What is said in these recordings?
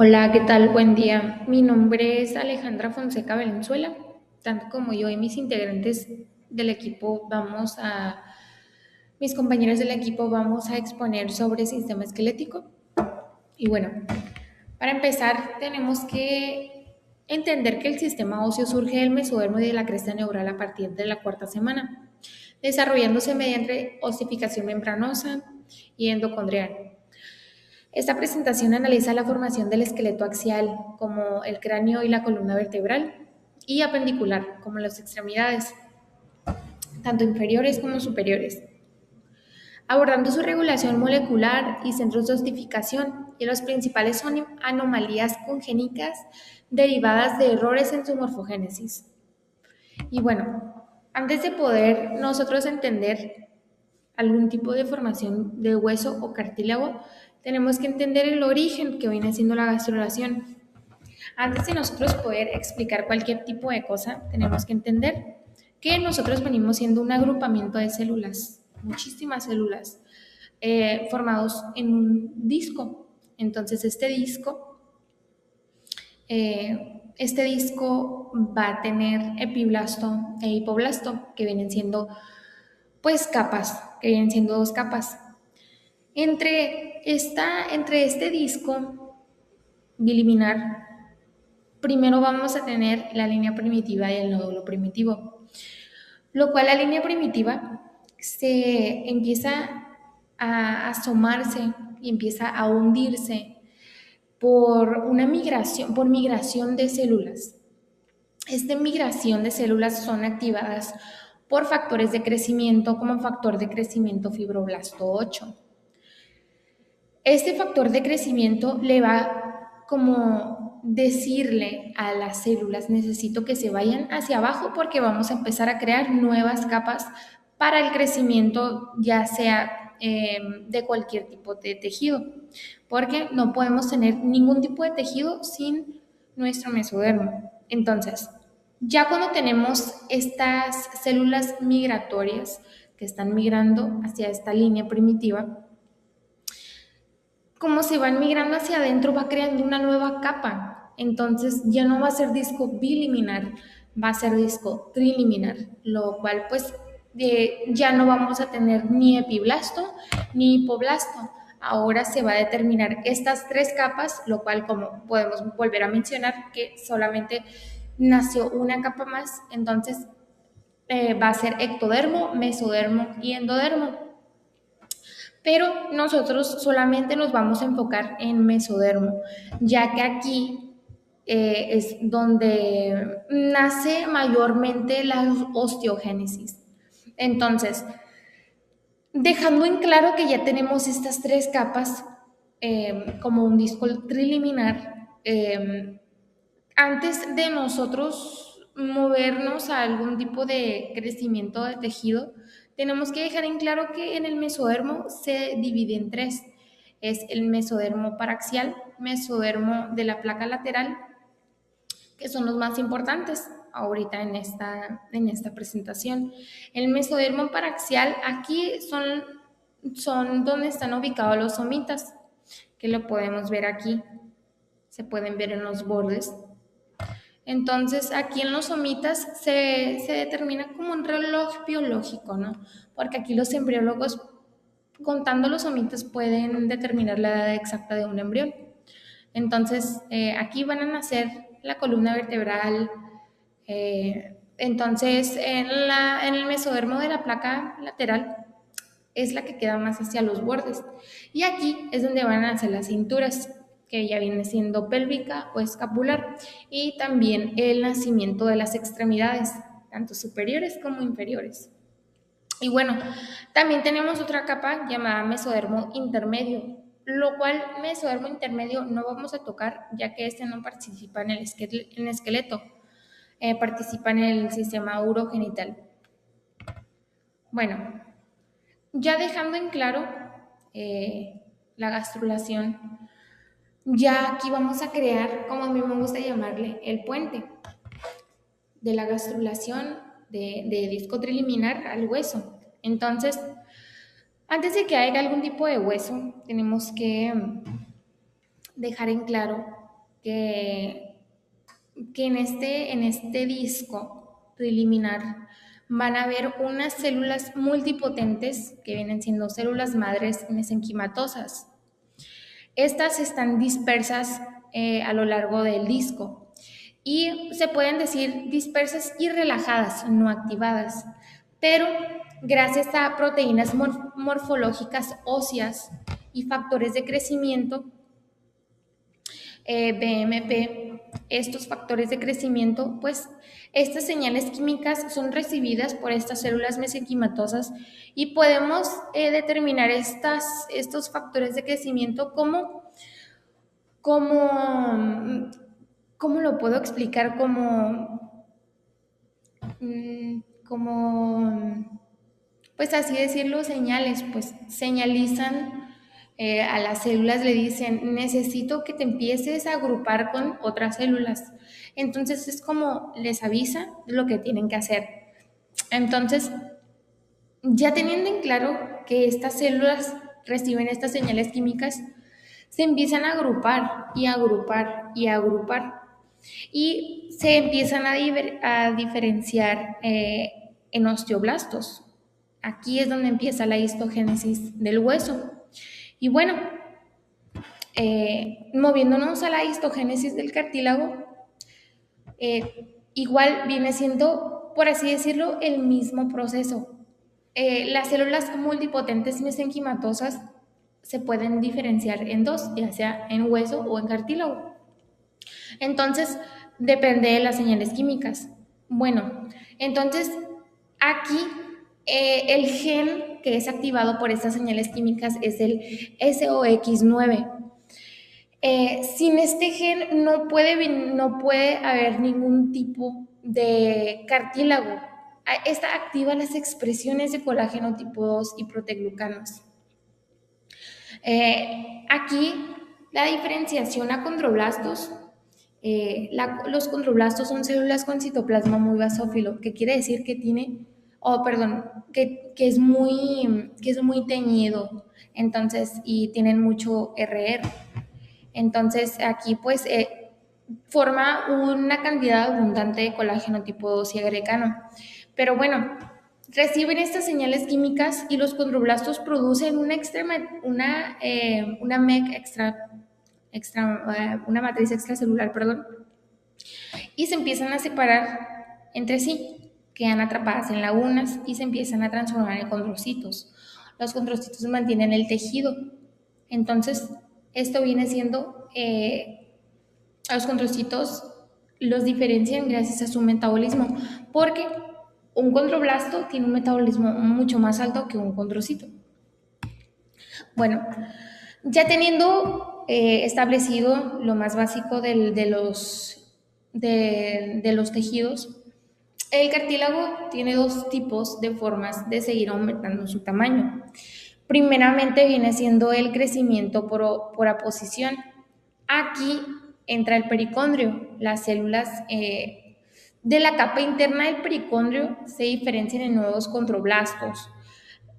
Hola, ¿qué tal? Buen día. Mi nombre es Alejandra Fonseca Valenzuela. Tanto como yo y mis integrantes del equipo mis compañeros del equipo vamos a exponer sobre sistema esquelético. Y bueno, para empezar tenemos que entender que el sistema óseo surge del mesodermo y de la cresta neural a partir de la cuarta semana, desarrollándose mediante osificación membranosa y endocondrial. Esta presentación analiza la formación del esqueleto axial, como el cráneo y la columna vertebral, y apendicular, como las extremidades, tanto inferiores como superiores, abordando su regulación molecular y centros de ossificación, y los principales son anomalías congénitas derivadas de errores en su morfogénesis. Y bueno, antes de poder nosotros entender algún tipo de formación de hueso o cartílago, tenemos que entender el origen que viene siendo la gastrulación. Antes de nosotros poder explicar cualquier tipo de cosa, tenemos que entender que nosotros venimos siendo un agrupamiento de células, muchísimas células, formados en un disco. Entonces, este disco va a tener epiblasto e hipoblasto, que vienen siendo pues capas, que vienen siendo dos capas. Entre este disco biliminar, primero vamos a tener la línea primitiva y el nódulo primitivo, lo cual la línea primitiva se empieza a asomarse y empieza a hundirse por migración de células. Esta migración de células son activadas por factores de crecimiento como factor de crecimiento fibroblasto 8. Este factor de crecimiento le va como decirle a las células, necesito que se vayan hacia abajo porque vamos a empezar a crear nuevas capas para el crecimiento, ya sea de cualquier tipo de tejido, porque no podemos tener ningún tipo de tejido sin nuestro mesodermo. Entonces, ya cuando tenemos estas células migratorias que están migrando hacia esta línea primitiva, como se van migrando hacia adentro, va creando una nueva capa. Entonces ya no va a ser disco biliminar, va a ser disco triliminar, lo cual pues ya no vamos a tener ni epiblasto ni hipoblasto. Ahora se va a determinar estas tres capas, lo cual como podemos volver a mencionar que solamente nació una capa más, entonces va a ser ectodermo, mesodermo y endodermo. Pero nosotros solamente nos vamos a enfocar en mesodermo, ya que aquí es donde nace mayormente la osteogénesis. Entonces, dejando en claro que ya tenemos estas tres capas como un disco triliminar, antes de nosotros movernos a algún tipo de crecimiento de tejido, tenemos que dejar en claro que en el mesodermo se divide en tres. Es el mesodermo paraxial, mesodermo de la placa lateral, que son los más importantes ahorita en esta presentación. El mesodermo paraxial, aquí son donde están ubicados los somitas, que lo podemos ver aquí, se pueden ver en los bordes. Entonces, aquí en los somitas se determina como un reloj biológico, ¿no? Porque aquí los embriólogos, contando los somitas, pueden determinar la edad exacta de un embrión. Entonces, aquí van a nacer la columna vertebral. Entonces, en el mesodermo de la placa lateral es la que queda más hacia los bordes. Y aquí es donde van a nacer las cinturas, que ya viene siendo pélvica o escapular, y también el nacimiento de las extremidades, tanto superiores como inferiores. Y bueno, también tenemos otra capa llamada mesodermo intermedio, lo cual mesodermo intermedio no vamos a tocar ya que este no participa en el esqueleto, participa en el sistema urogenital. Bueno, ya dejando en claro la gastrulación, ya aquí vamos a crear, como a mí me gusta llamarle, el puente de la gastrulación de disco triliminar al hueso. Entonces, antes de que haya algún tipo de hueso, tenemos que dejar en claro que, que en este disco preliminar van a haber unas células multipotentes que vienen siendo células madres mesenquimatosas. Estas están dispersas a lo largo del disco y se pueden decir dispersas y relajadas, no activadas, pero gracias a proteínas morfológicas óseas y factores de crecimiento, BMP, estos factores de crecimiento, pues estas señales químicas son recibidas por estas células mesenquimatosas y podemos determinar estos factores de crecimiento como, ¿cómo lo puedo explicar? Como, pues así decirlo, señales, pues señalizan a las células, le dicen, necesito que te empieces a agrupar con otras células. Entonces es como les avisa lo que tienen que hacer. Entonces, ya teniendo en claro que estas células reciben estas señales químicas, se empiezan a agrupar y agrupar y agrupar y se empiezan a diferenciar en osteoblastos. Aquí es donde empieza la histogénesis del hueso. Y bueno, moviéndonos a la histogénesis del cartílago, igual viene siendo, por así decirlo, el mismo proceso. Las células multipotentes mesenquimatosas se pueden diferenciar en dos, ya sea en hueso o en cartílago. Entonces, depende de las señales químicas. Bueno, entonces aquí el gen que es activado por estas señales químicas es el SOX9. Sin este gen no puede haber ningún tipo de cartílago. Esta activa las expresiones de colágeno tipo 2 y proteoglucanos. Aquí la diferenciación a condroblastos. Los condroblastos son células con citoplasma muy basófilo, que quiere decir que tiene, que es muy teñido, entonces, y tienen mucho RR. Entonces, aquí pues forma una cantidad abundante de colágeno tipo 2 y agrecano. Pero bueno, reciben estas señales químicas y los condroblastos producen una MEC una matriz extracelular, perdón, y se empiezan a separar entre sí, quedan atrapadas en lagunas y se empiezan a transformar en condrocitos. Los condrocitos mantienen el tejido, entonces esto viene siendo, a los condrocitos los diferencian gracias a su metabolismo, porque un condroblasto tiene un metabolismo mucho más alto que un condrocito. Bueno, ya teniendo establecido lo más básico de los tejidos, el cartílago tiene dos tipos de formas de seguir aumentando su tamaño. Primeramente viene siendo el crecimiento por aposición. Aquí entra el pericondrio. Las células de la capa interna del pericondrio se diferencian en nuevos condroblastos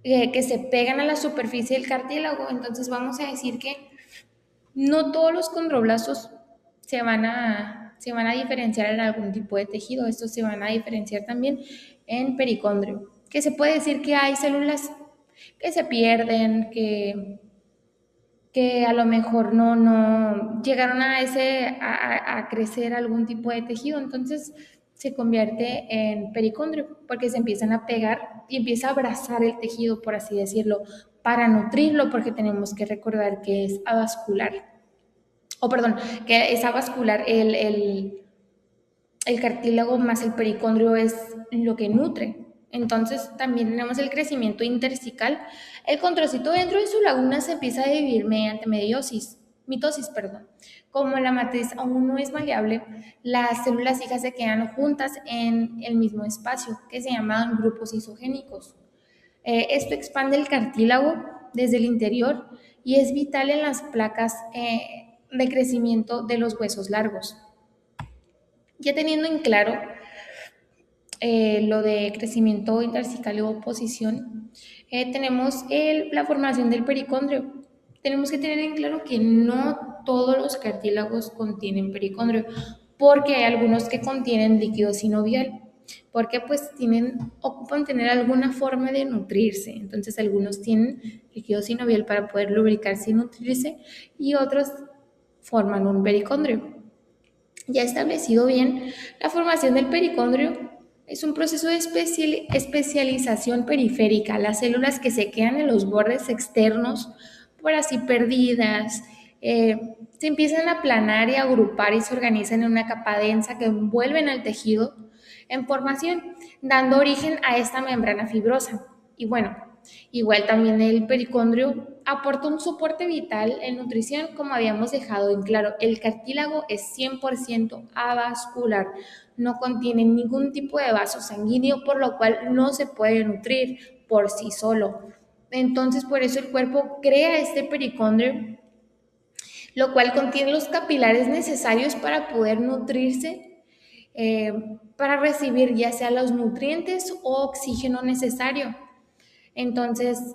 que se pegan a la superficie del cartílago. Entonces vamos a decir que no todos los condroblastos se van a diferenciar en algún tipo de tejido. Estos se van a diferenciar también en pericondrio, que se puede decir que hay células que se pierden, que a lo mejor no llegaron a crecer algún tipo de tejido, entonces se convierte en pericondrio porque se empiezan a pegar y empieza a abrazar el tejido, por así decirlo, para nutrirlo, porque tenemos que recordar que es avascular, que es avascular el cartílago más el pericondrio es lo que nutre. Entonces también tenemos el crecimiento intersticial. El condrocito dentro de su laguna se empieza a dividir mediante mitosis, perdón. Como la matriz aún no es maleable, las células hijas se quedan juntas en el mismo espacio, que se llaman grupos isogénicos. Esto expande el cartílago desde el interior y es vital en las placas de crecimiento de los huesos largos. Ya teniendo en claro lo de crecimiento intersticial y oposición, tenemos la formación del pericondrio. Tenemos que tener en claro que no no todos los cartílagos contienen pericondrio, porque hay algunos que contienen líquido sinovial, porque pues ocupan tener alguna forma de nutrirse. Entonces algunos tienen líquido sinovial para poder lubricarse y nutrirse, y otros forman un pericondrio. Ya establecido bien, la formación del pericondrio es un proceso de especialización periférica. Las células que se quedan en los bordes externos, por así perdidas, se empiezan a aplanar y agrupar y se organizan en una capa densa que envuelven al tejido en formación, dando origen a esta membrana fibrosa. Y bueno, igual también el pericondrio aporta un soporte vital en nutrición, como habíamos dejado en claro. El cartílago es 100% avascular, no contiene ningún tipo de vaso sanguíneo, por lo cual no se puede nutrir por sí solo. Entonces, por eso el cuerpo crea este pericondrio, lo cual contiene los capilares necesarios para poder nutrirse, para recibir ya sea los nutrientes o oxígeno necesario. Entonces,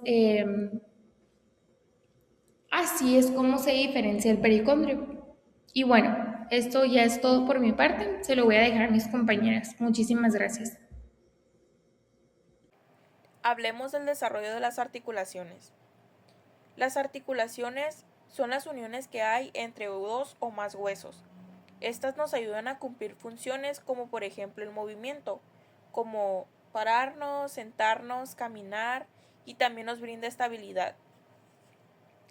así es como se diferencia el pericondrio. Y bueno, esto ya es todo por mi parte. Se lo voy a dejar a mis compañeras. Muchísimas gracias. Hablemos del desarrollo de las articulaciones. Las articulaciones son las uniones que hay entre dos o más huesos. Estas nos ayudan a cumplir funciones como por ejemplo el movimiento, como pararnos, sentarnos, caminar, y también nos brinda estabilidad.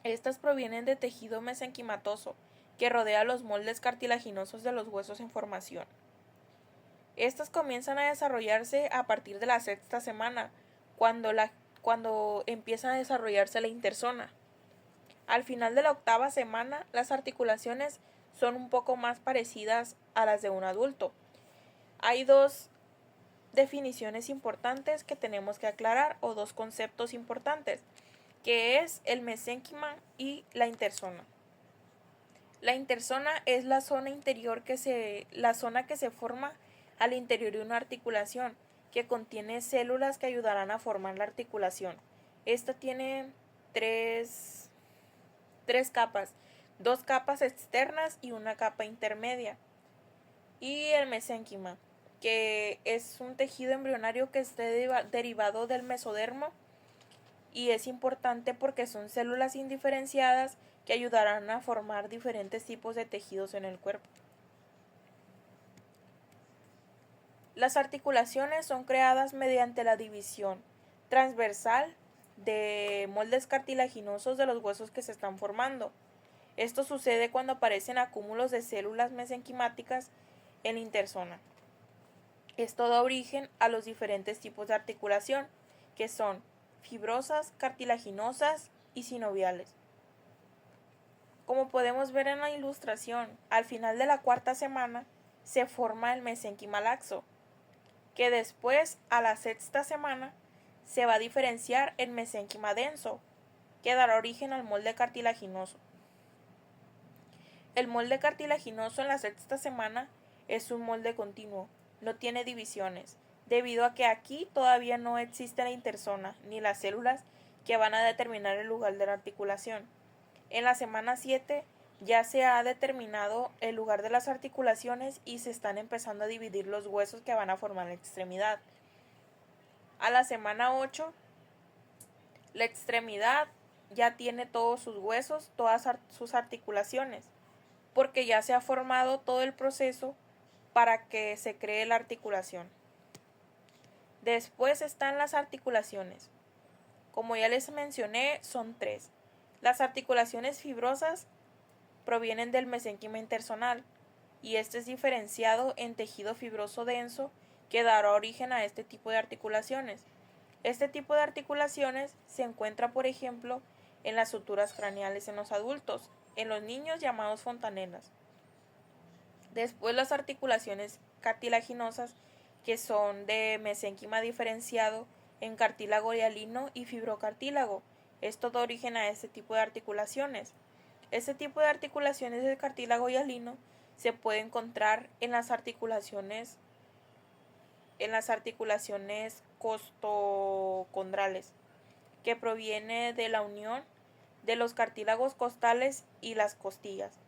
Estas provienen de tejido mesenquimatoso que rodea los moldes cartilaginosos de los huesos en formación. Estas comienzan a desarrollarse a partir de la sexta semana, cuando empieza a desarrollarse la interzona. Al final de la octava semana, las articulaciones son un poco más parecidas a las de un adulto. Hay dos definiciones importantes que tenemos que aclarar, o dos conceptos importantes, que es el mesénquima y la interzona. La interzona es la zona que se forma al interior de una articulación, que contiene células que ayudarán a formar la articulación. Esta tiene tres capas, dos capas externas y una capa intermedia. Y el mesénquima, que es un tejido embrionario que está derivado del mesodermo, y es importante porque son células indiferenciadas que ayudarán a formar diferentes tipos de tejidos en el cuerpo. Las articulaciones son creadas mediante la división transversal de moldes cartilaginosos de los huesos que se están formando. Esto sucede cuando aparecen acúmulos de células mesenquimáticas en la interzona. Esto da origen a los diferentes tipos de articulación, que son fibrosas, cartilaginosas y sinoviales. Como podemos ver en la ilustración, al final de la cuarta semana se forma el mesénquima laxo, que después, a la sexta semana, se va a diferenciar en mesénquima denso, que dará origen al molde cartilaginoso. El molde cartilaginoso en la sexta semana es un molde continuo, no tiene divisiones, debido a que aquí todavía no existe la interzona ni las células que van a determinar el lugar de la articulación. En la semana 7 ya se ha determinado el lugar de las articulaciones y se están empezando a dividir los huesos que van a formar la extremidad. A la semana 8, la extremidad ya tiene todos sus huesos, todas sus articulaciones, porque ya se ha formado todo el proceso para que se cree la articulación. Después están las articulaciones. Como ya les mencioné, son tres. Las articulaciones fibrosas provienen del mesénquima interzonal, y este es diferenciado en tejido fibroso denso, que dará origen a este tipo de articulaciones. Este tipo de articulaciones se encuentra, por ejemplo, en las suturas craneales en los adultos, en los niños llamados fontanelas. Después las articulaciones cartilaginosas, que son de mesénquima diferenciado en cartílago hialino y fibrocartílago. Esto da origen a este tipo de articulaciones. Este tipo de articulaciones del cartílago hialino se puede encontrar en las articulaciones costocondrales, que proviene de la unión de los cartílagos costales y las costillas.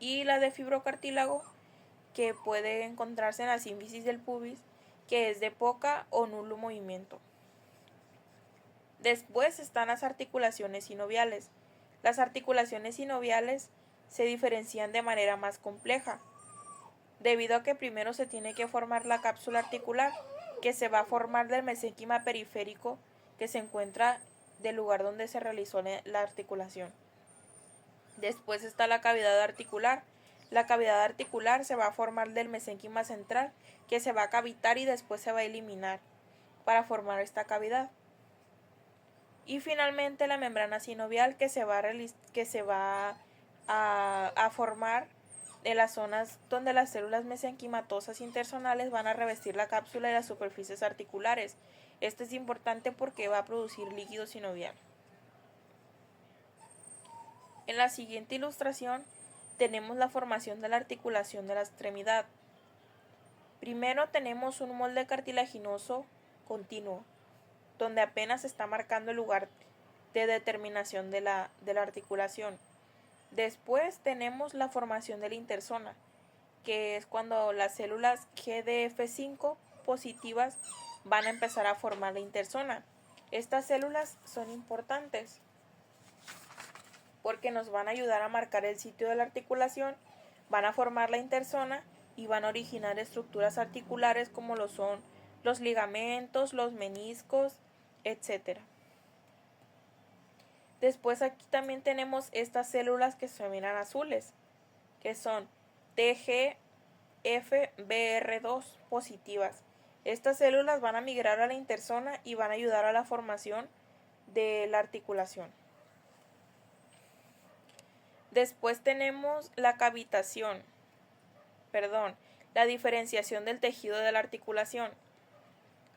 y la de fibrocartílago, que puede encontrarse en la sínfisis del pubis, que es de poca o nulo movimiento. Después están las articulaciones sinoviales. Las articulaciones sinoviales se diferencian de manera más compleja, debido a que primero se tiene que formar la cápsula articular, que se va a formar del mesénquima periférico que se encuentra del lugar donde se realizó la articulación. Después está la cavidad articular. La cavidad articular se va a formar del mesénquima central, que se va a cavitar y después se va a eliminar para formar esta cavidad. Y finalmente la membrana sinovial, que se va a formar en las zonas donde las células mesenquimatosas interzonales van a revestir la cápsula y las superficies articulares. Esto es importante porque va a producir líquido sinovial. En la siguiente ilustración tenemos la formación de la articulación de la extremidad. Primero tenemos un molde cartilaginoso continuo, donde apenas se está marcando el lugar de determinación de la articulación. Después tenemos la formación de la interzona, que es cuando las células GDF5 positivas van a empezar a formar la interzona. Estas células son importantes porque nos van a ayudar a marcar el sitio de la articulación, van a formar la interzona y van a originar estructuras articulares como lo son los ligamentos, los meniscos, etc. Después aquí también tenemos estas células que se miran azules, que son TGFBR2 positivas. Estas células van a migrar a la interzona y van a ayudar a la formación de la articulación. Después tenemos la diferenciación del tejido de la articulación.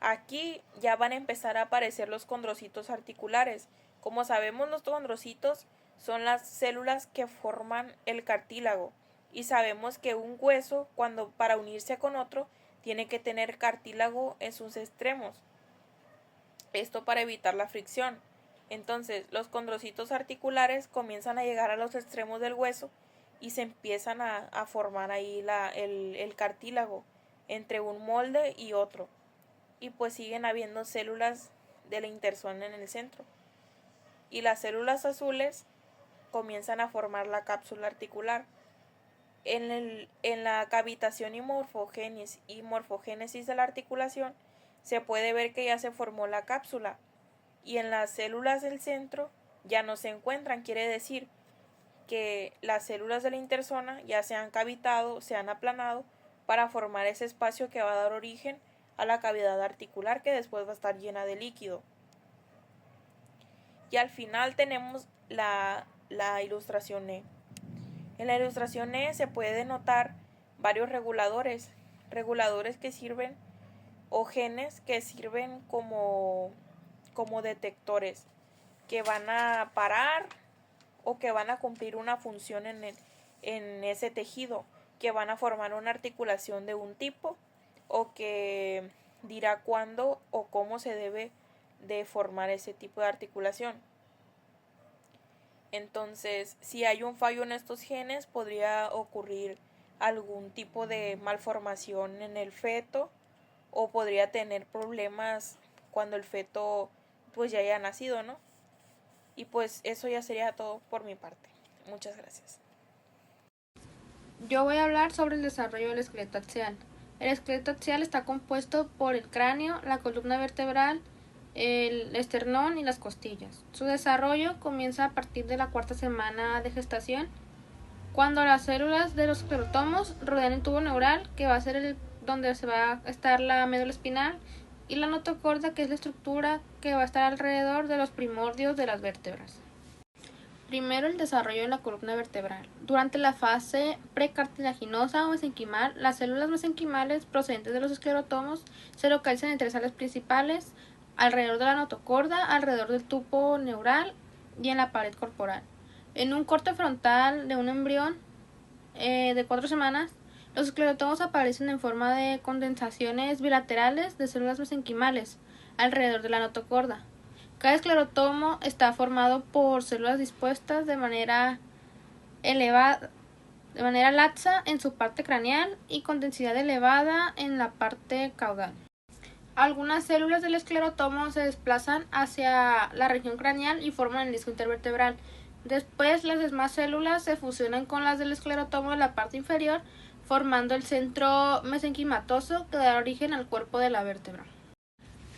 Aquí ya van a empezar a aparecer los condrocitos articulares. Como sabemos, los condrocitos son las células que forman el cartílago. Y sabemos que un hueso, para unirse con otro, tiene que tener cartílago en sus extremos. Esto para evitar la fricción. Entonces, los condrocitos articulares comienzan a llegar a los extremos del hueso y se empiezan a formar ahí el cartílago entre un molde y otro. Y pues siguen habiendo células de la interzona en el centro. Y las células azules comienzan a formar la cápsula articular. En la cavitación y morfogénesis de la articulación se puede ver que ya se formó la cápsula. Y en las células del centro ya no se encuentran, quiere decir que las células de la interzona ya se han cavitado, se han aplanado para formar ese espacio que va a dar origen a la cavidad articular, que después va a estar llena de líquido. Y al final tenemos la ilustración E. En la ilustración E se puede notar varios reguladores que sirven, o genes que sirven como detectores, que van a parar o que van a cumplir una función en ese tejido, que van a formar una articulación de un tipo o que dirá cuándo o cómo se debe de formar ese tipo de articulación. Entonces, si hay un fallo en estos genes, podría ocurrir algún tipo de malformación en el feto o podría tener problemas cuando el feto pues ya haya nacido, ¿no? Y pues eso ya sería todo por mi parte. Muchas gracias. Yo voy a hablar sobre el desarrollo del esqueleto axial. El esqueleto axial está compuesto por el cráneo, la columna vertebral, el esternón y las costillas. Su desarrollo comienza a partir de la cuarta semana de gestación, cuando las células de los esclerotomos rodean el tubo neural, que va a ser donde se va a estar la médula espinal, y la notocorda, que es la estructura que va a estar alrededor de los primordios de las vértebras. Primero, el desarrollo de la columna vertebral. Durante la fase precartilaginosa o mesenquimal, las células mesenquimales procedentes de los esclerotomos se localizan en tres áreas principales: alrededor de la notocorda, alrededor del tubo neural y en la pared corporal. En un corte frontal de un embrión de 4 semanas, los esclerotomos aparecen en forma de condensaciones bilaterales de células mesenquimales alrededor de la notocorda. Cada esclerotomo está formado por células dispuestas de manera elevada de manera laxa en su parte craneal y con densidad elevada en la parte caudal. Algunas células del esclerotomo se desplazan hacia la región craneal y forman el disco intervertebral. Después, las demás células se fusionan con las del esclerotomo de la parte inferior, formando el centro mesenquimatoso que dará origen al cuerpo de la vértebra.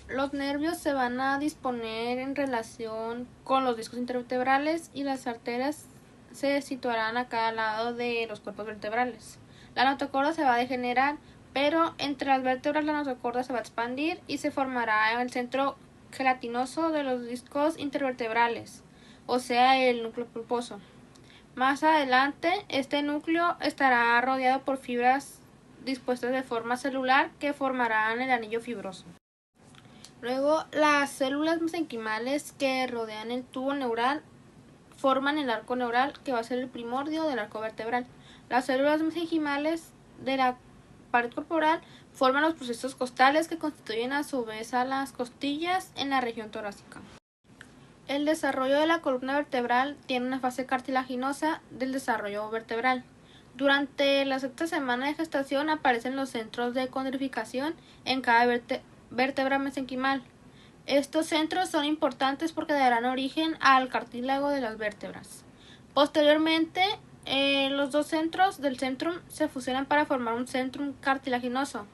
Los nervios se van a disponer en relación con los discos intervertebrales y las arterias se situarán a cada lado de los cuerpos vertebrales. La notocorda se va a degenerar, pero entre las vértebras la notocorda se va a expandir y se formará en el centro gelatinoso de los discos intervertebrales, o sea, el núcleo pulposo. Más adelante, este núcleo estará rodeado por fibras dispuestas de forma celular que formarán el anillo fibroso. Luego, las células mesenquimales que rodean el tubo neural forman el arco neural, que va a ser el primordio del arco vertebral. Las células mesenquimales de la pared corporal forman los procesos costales que constituyen a su vez a las costillas en la región torácica. El desarrollo de la columna vertebral tiene una fase cartilaginosa del desarrollo vertebral. Durante la sexta semana de gestación aparecen los centros de condrificación en cada vértebra mesenquimal. Estos centros son importantes porque darán origen al cartílago de las vértebras. Posteriormente, los dos centros del centrum se fusionan para formar un centrum cartilaginoso.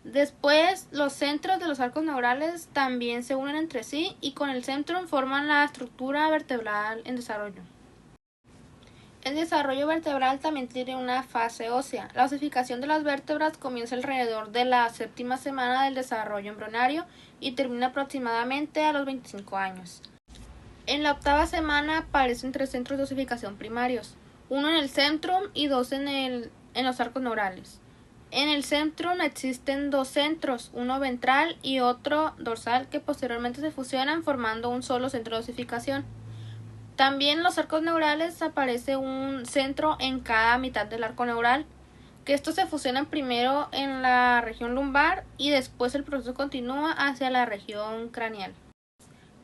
Después, los centros de los arcos neurales también se unen entre sí y con el centrum forman la estructura vertebral en desarrollo. El desarrollo vertebral también tiene una fase ósea. La osificación de las vértebras comienza alrededor de la séptima semana del desarrollo embrionario y termina aproximadamente a los 25 años. En la octava semana aparecen 3 centros de osificación primarios, uno en el centrum y 2 en los arcos neurales. En el centrum existen 2 centros, uno ventral y otro dorsal, que posteriormente se fusionan formando un solo centro de osificación. También en los arcos neurales aparece un centro en cada mitad del arco neural, que estos se fusionan primero en la región lumbar y después el proceso continúa hacia la región craneal.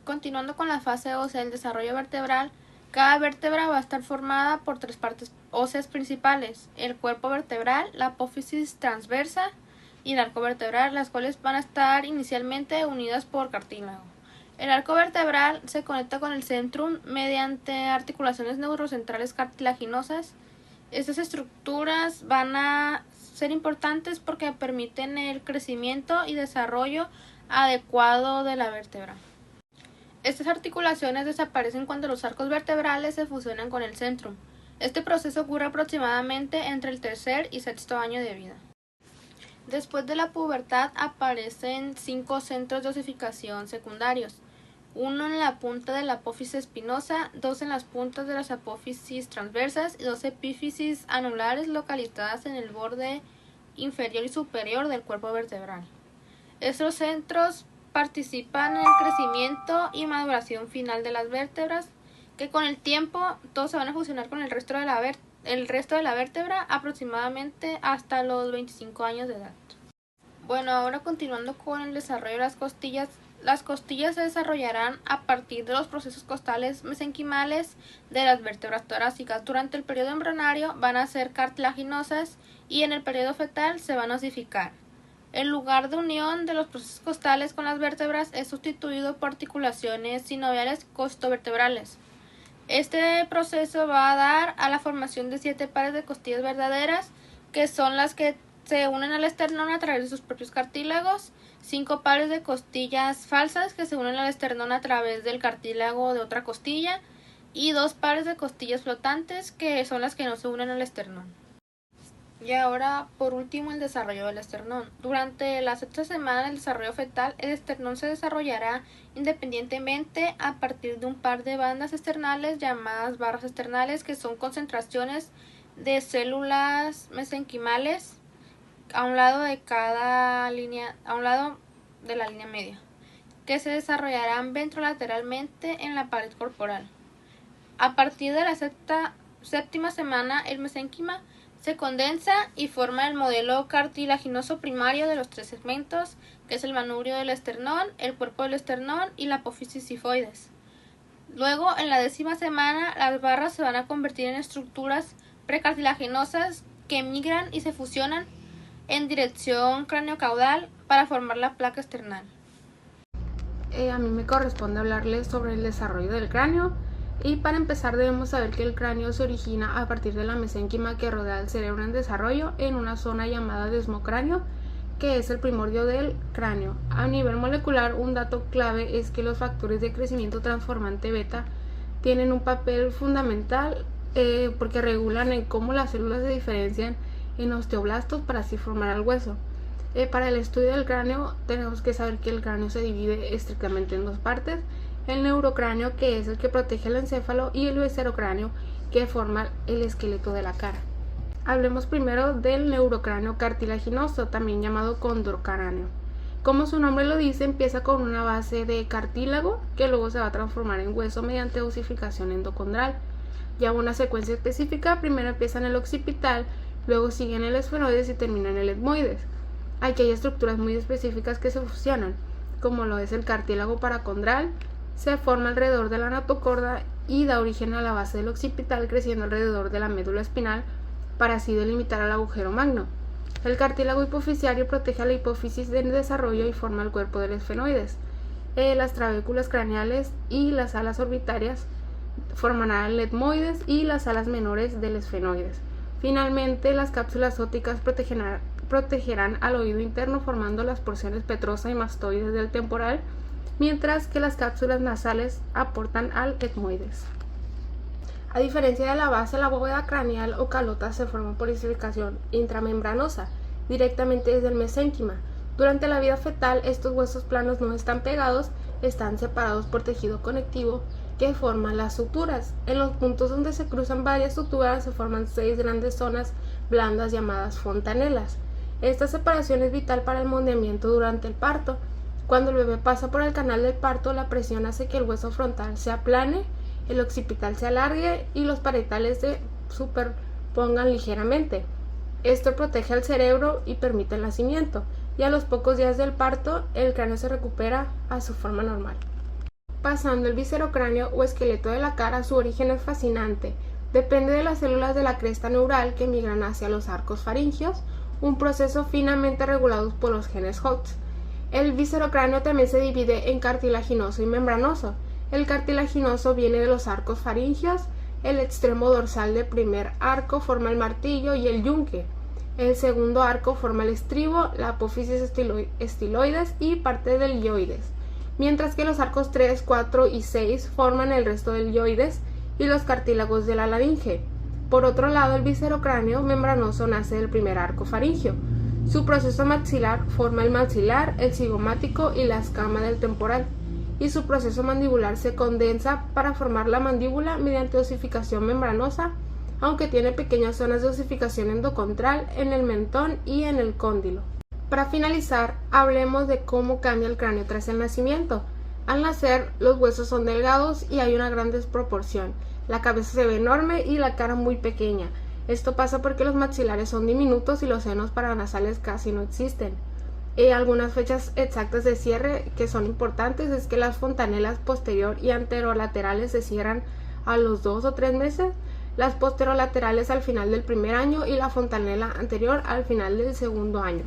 Continuando con la fase ósea del desarrollo vertebral, cada vértebra va a estar formada por 3 partes óseas principales: el cuerpo vertebral, la apófisis transversa y el arco vertebral, las cuales van a estar inicialmente unidas por cartílago. El arco vertebral se conecta con el centrum mediante articulaciones neurocentrales cartilaginosas. Estas estructuras van a ser importantes porque permiten el crecimiento y desarrollo adecuado de la vértebra. Estas articulaciones desaparecen cuando los arcos vertebrales se fusionan con el centrum. Este proceso ocurre aproximadamente entre el tercer y sexto año de vida. Después de la pubertad aparecen 5 centros de osificación secundarios, uno en la punta de la apófisis espinosa, 2 en las puntas de las apófisis transversas y 2 epífisis anulares localizadas en el borde inferior y superior del cuerpo vertebral. Estos centros participan en el crecimiento y maduración final de las vértebras, que con el tiempo todos se van a fusionar con el resto de la vértebra aproximadamente hasta los 25 años de edad. Bueno, ahora continuando con el desarrollo de las costillas se desarrollarán a partir de los procesos costales mesenquimales de las vértebras torácicas. Durante el periodo embrionario van a ser cartilaginosas y en el periodo fetal se van a osificar. El lugar de unión de los procesos costales con las vértebras es sustituido por articulaciones sinoviales costovertebrales. Este proceso va a dar a la formación de 7 pares de costillas verdaderas, que son las que se unen al esternón a través de sus propios cartílagos, 5 pares de costillas falsas que se unen al esternón a través del cartílago de otra costilla y 2 pares de costillas flotantes que son las que no se unen al esternón. Y ahora, por último, el desarrollo del esternón. Durante la sexta semana del desarrollo fetal, el esternón se desarrollará independientemente a partir de un par de bandas esternales llamadas barras esternales, que son concentraciones de células mesenquimales a un lado de la línea media, que se desarrollarán ventrolateralmente en la pared corporal. A partir de la séptima semana, el mesenquima se condensa y forma el modelo cartilaginoso primario de los 3 segmentos, que es el manubrio del esternón, el cuerpo del esternón y la apófisis sifoides. Luego, en la 10ª semana, las barras se van a convertir en estructuras precartilaginosas que migran y se fusionan en dirección craneocaudal para formar la placa esternal. A mí me corresponde hablarles sobre el desarrollo del cráneo, y para empezar debemos saber que el cráneo se origina a partir de la mesénquima que rodea el cerebro en desarrollo en una zona llamada desmocráneo, que es el primordio del cráneo. A nivel molecular, un dato clave es que los factores de crecimiento transformante beta tienen un papel fundamental porque regulan en cómo las células se diferencian en osteoblastos para así formar el hueso. Para el estudio del cráneo tenemos que saber que el cráneo se divide estrictamente en dos partes: el neurocráneo, que es el que protege el encéfalo, y el viscerocráneo, que forma el esqueleto de la cara. Hablemos primero del neurocráneo cartilaginoso, también llamado condrocráneo. Como su nombre lo dice, empieza con una base de cartílago que luego se va a transformar en hueso mediante osificación endocondral. Lleva una secuencia específica: primero empieza en el occipital, luego sigue en el esfenoides y termina en el etmoides. Aquí hay estructuras muy específicas que se fusionan, como lo es el cartílago paracondral. Se forma alrededor de la notocorda y da origen a la base del occipital, creciendo alrededor de la médula espinal para así delimitar al agujero magno. El cartílago hipofisiario protege a la hipófisis de desarrollo y forma el cuerpo del esfenoides. Las trabéculas craneales y las alas orbitarias formarán el etmoides y las alas menores del esfenoides. Finalmente, las cápsulas ópticas protegerán al oído interno formando las porciones petrosa y mastoides del temporal, mientras que las cápsulas nasales aportan al etmoides. A diferencia de la base, la bóveda craneal o calota se forma por osificación intramembranosa, directamente desde el mesénquima. Durante la vida fetal, estos huesos planos no están pegados, están separados por tejido conectivo que forman las suturas. En los puntos donde se cruzan varias suturas se forman 6 grandes zonas blandas llamadas fontanelas. Esta separación es vital para el moldeamiento durante el parto. Cuando el bebé pasa por el canal del parto, la presión hace que el hueso frontal se aplane, el occipital se alargue y los parietales se superpongan ligeramente. Esto protege al cerebro y permite el nacimiento, y a los pocos días del parto el cráneo se recupera a su forma normal. Pasando el viscerocráneo o esqueleto de la cara, su origen es fascinante. Depende de las células de la cresta neural que migran hacia los arcos faringios, un proceso finamente regulado por los genes Hox. El viscerocráneo también se divide en cartilaginoso y membranoso. El cartilaginoso viene de los arcos faringios, el extremo dorsal del primer arco forma el martillo y el yunque. El segundo arco forma el estribo, la apófisis estiloides y parte del hyoides, mientras que los arcos 3, 4 y 6 forman el resto del hyoides y los cartílagos de la laringe. Por otro lado, el viscerocráneo membranoso nace del primer arco faringio. Su proceso maxilar forma el maxilar, el cigomático y la escama del temporal, y su proceso mandibular se condensa para formar la mandíbula mediante osificación membranosa, aunque tiene pequeñas zonas de osificación endocondral en el mentón y en el cóndilo. Para finalizar, hablemos de cómo cambia el cráneo tras el nacimiento. Al nacer, los huesos son delgados y hay una gran desproporción. La cabeza se ve enorme y la cara muy pequeña. Esto pasa porque los maxilares son diminutos y los senos paranasales casi no existen. Algunas fechas exactas de cierre que son importantes es que las fontanelas posterior y anterolaterales se cierran a los 2 o 3 meses, las posterolaterales al final del primer año y la fontanela anterior al final del segundo año.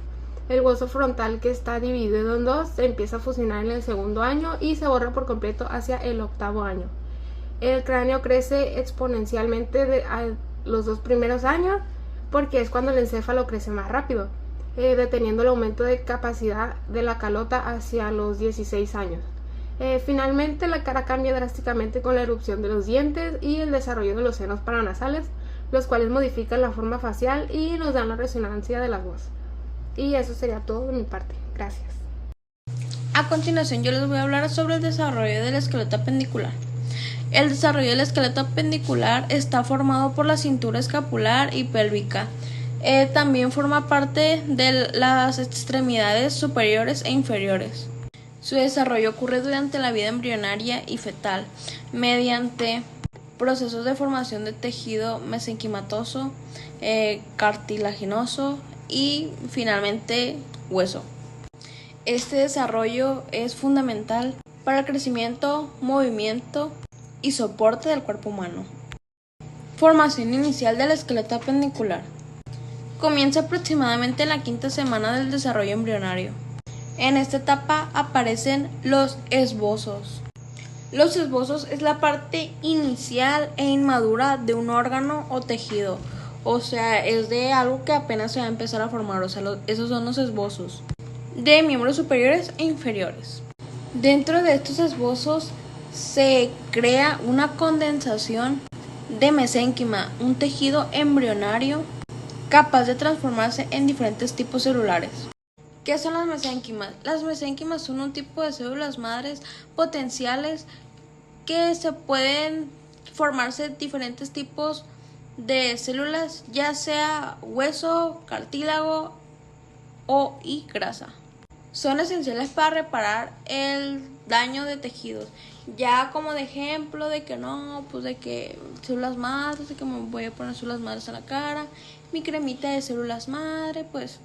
El hueso frontal, que está dividido en dos, se empieza a fusionar en el segundo año y se borra por completo hacia el 8º año. El cráneo crece exponencialmente a los 2 primeros años porque es cuando el encéfalo crece más rápido, deteniendo el aumento de capacidad de la calota hacia los 16 años. Finalmente, la cara cambia drásticamente con la erupción de los dientes y el desarrollo de los senos paranasales, los cuales modifican la forma facial y nos dan la resonancia de la voz. Y eso sería todo de mi parte. Gracias. A continuación, yo les voy a hablar sobre el desarrollo del esqueleto apendicular. El desarrollo del esqueleto apendicular está formado por la cintura escapular y pélvica. También forma parte de las extremidades superiores e inferiores. Su desarrollo ocurre durante la vida embrionaria y fetal, mediante procesos de formación de tejido mesenquimatoso, cartilaginoso y finalmente hueso. Este desarrollo es fundamental para el crecimiento, movimiento y soporte del cuerpo humano. Formación inicial del esqueleto apendicular. Comienza aproximadamente en la 5ª semana del desarrollo embrionario. En esta etapa aparecen los esbozos. Los esbozos es la parte inicial e inmadura de un órgano o tejido. O sea, es de algo que apenas se va a empezar a formar. O sea, esos son los esbozos de miembros superiores e inferiores. Dentro de estos esbozos se crea una condensación de mesénquima, un tejido embrionario capaz de transformarse en diferentes tipos celulares. ¿Qué son las mesénquimas? Las mesénquimas son un tipo de células madres potenciales que se pueden formarse diferentes tipos de células, ya sea hueso, cartílago y grasa. Son esenciales para reparar el daño de tejidos. Ya como de ejemplo de que no, pues de que células madres, de que me voy a poner células madres en la cara, mi cremita de células madre, pues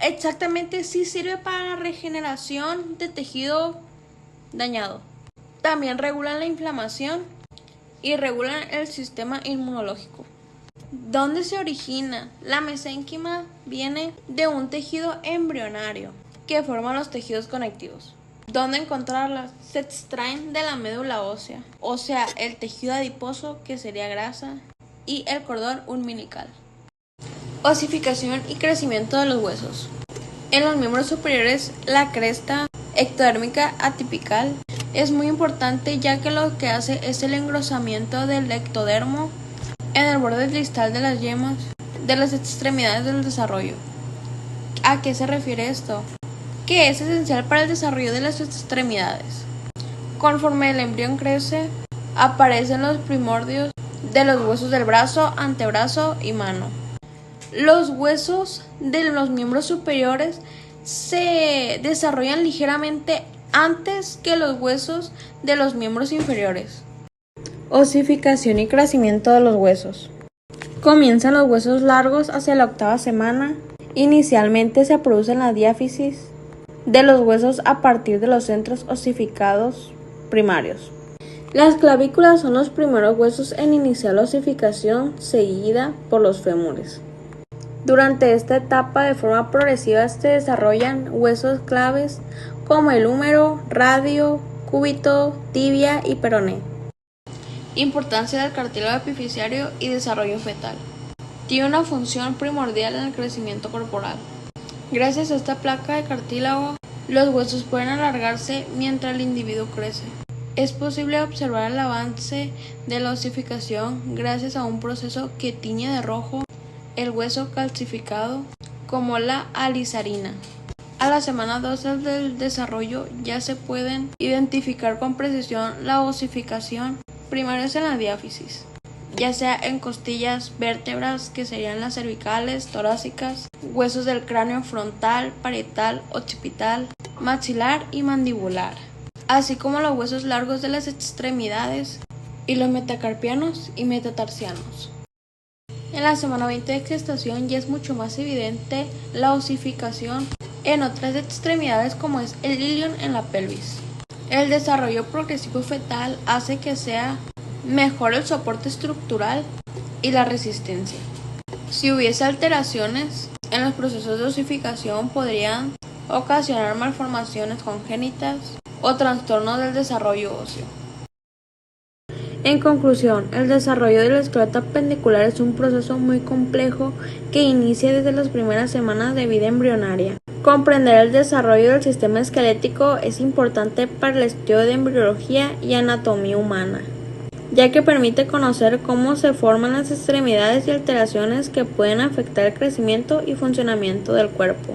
exactamente sí sirve para la regeneración de tejido dañado. También regulan la inflamación y regulan el sistema inmunológico. ¿Dónde se origina? La mesénquima viene de un tejido embrionario que forma los tejidos conectivos. ¿Dónde encontrarlas? Se extraen de la médula ósea, o sea, el tejido adiposo, que sería grasa, y el cordón umbilical. Osificación y crecimiento de los huesos. En los miembros superiores, la cresta ectodérmica atipical es muy importante, ya que lo que hace es el engrosamiento del ectodermo en el borde distal de las yemas de las extremidades del desarrollo. ¿A qué se refiere esto? Que es esencial para el desarrollo de las extremidades. Conforme el embrión crece, aparecen los primordios de los huesos del brazo, antebrazo y mano. Los huesos de los miembros superiores se desarrollan ligeramente antes que los huesos de los miembros inferiores. Osificación y crecimiento de los huesos. Comienzan los huesos largos hacia la 8ª semana. Inicialmente se produce la diáfisis de los huesos a partir de los centros osificados primarios. Las clavículas son los primeros huesos en iniciar la osificación, seguida por los fémures. Durante esta etapa, de forma progresiva, se desarrollan huesos claves como el húmero, radio, cúbito, tibia y peroné. Importancia del cartílago epifisiario y desarrollo fetal. Tiene una función primordial en el crecimiento corporal. Gracias a esta placa de cartílago, los huesos pueden alargarse mientras el individuo crece. Es posible observar el avance de la osificación gracias a un proceso que tiñe de rojo el hueso calcificado, como la alisarina. A la semana 2 del desarrollo ya se pueden identificar con precisión la osificación primaria en la diáfisis, ya sea en costillas, vértebras, que serían las cervicales, torácicas, huesos del cráneo frontal, parietal, occipital, maxilar y mandibular, así como los huesos largos de las extremidades y los metacarpianos y metatarsianos. En la semana 20 de gestación ya es mucho más evidente la osificación en otras extremidades, como es el ilion en la pelvis. El desarrollo progresivo fetal hace que sea mejor el soporte estructural y la resistencia. Si hubiese alteraciones en los procesos de osificación, podrían ocasionar malformaciones congénitas o trastornos del desarrollo óseo. En conclusión, el desarrollo del esqueleto apendicular es un proceso muy complejo que inicia desde las primeras semanas de vida embrionaria. Comprender el desarrollo del sistema esquelético es importante para el estudio de embriología y anatomía humana, ya que permite conocer cómo se forman las extremidades y alteraciones que pueden afectar el crecimiento y funcionamiento del cuerpo.